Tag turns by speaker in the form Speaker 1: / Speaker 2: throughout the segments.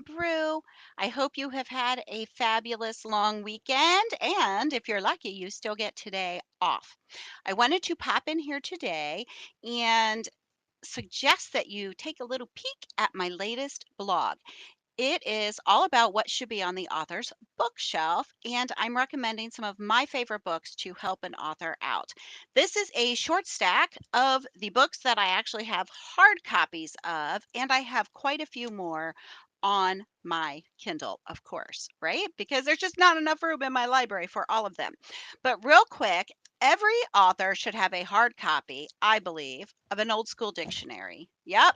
Speaker 1: Brew. I hope you have had a fabulous long weekend, and if you're lucky, you still get today off. I wanted to pop in here today and suggest that you take a little peek at my latest blog. It is all about what should be on the author's bookshelf, and I'm recommending some of my favorite books to help an author out. This is a short stack of the books that I actually have hard copies of, and I have quite a few more on my Kindle, of course, right? Because there's just not enough room in my library for all of them. But real quick, every author should have a hard copy, I believe, of an old school dictionary. Yep,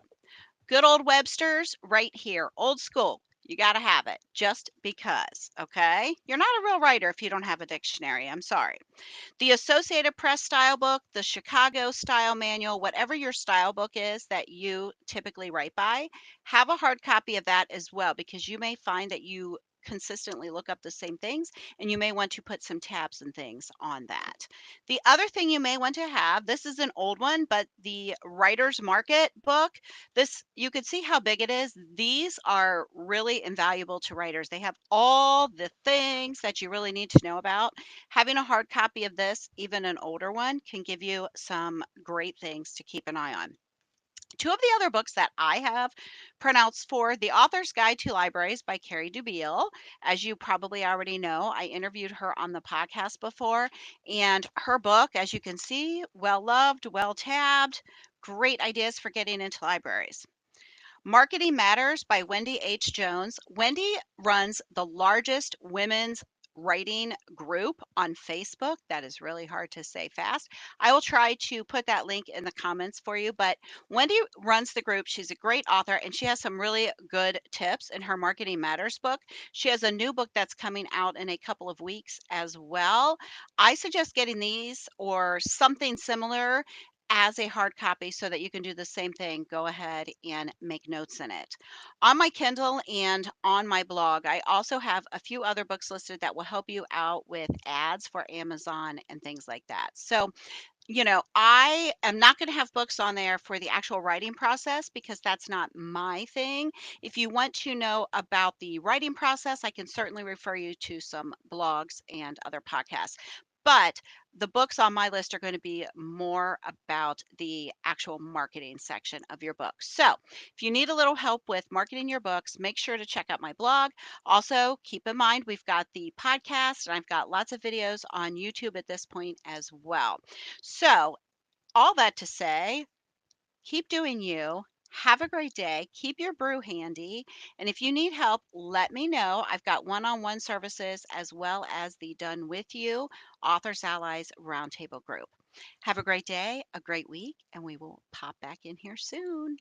Speaker 1: good old Webster's right here, old school. You got to have it just because, okay? You're not a real writer if you don't have a dictionary. I'm sorry. The Associated Press style book, the Chicago style manual, whatever your style book is that you typically write by, have a hard copy of that as well because you may find that you consistently look up the same things and you may want to put some tabs and things on that. The other thing you may want to have, this is an old one, but the Writer's Market book, this you could see how big it is. These are really invaluable to writers. They have all the things that you really need to know about. Having a hard copy of this, even an older one, can give you some great things to keep an eye on. Two of the other books that I have printouts for: The Author's Guide to Libraries by Carrie Dubiel. As you probably already know, I interviewed her on the podcast before, and her book, as you can see, well loved, well tabbed, great ideas for getting into libraries. Marketing Matters by Wendy H. Jones. Wendy runs the largest women's writing group on Facebook. That is really hard to say fast. I will try to put that link in the comments for you. But Wendy runs the group. She's a great author and she has some really good tips in her Marketing Matters book. She has a new book that's coming out in a couple of weeks as well. I suggest getting these or something similar as a hard copy so that you can do the same thing. Go ahead and make notes in it. On my Kindle and on my blog, I also have a few other books listed that will help you out with ads for Amazon and things like that. So, I am not going to have books on there for the actual writing process because that's not my thing. If you want to know about the writing process, I can certainly refer you to some blogs and other podcasts. But the books on my list are going to be more about the actual marketing section of your book. So, if you need a little help with marketing your books, make sure to check out my blog. Also, keep in mind we've got the podcast and I've got lots of videos on YouTube at this point as well. So, all that to say, keep doing you. Have a great day. Keep your brew handy. And if you need help, let me know. I've got one on one services as well as the Done With You Authors Allies Roundtable group. Have a great day, a great week, and we will pop back in here soon.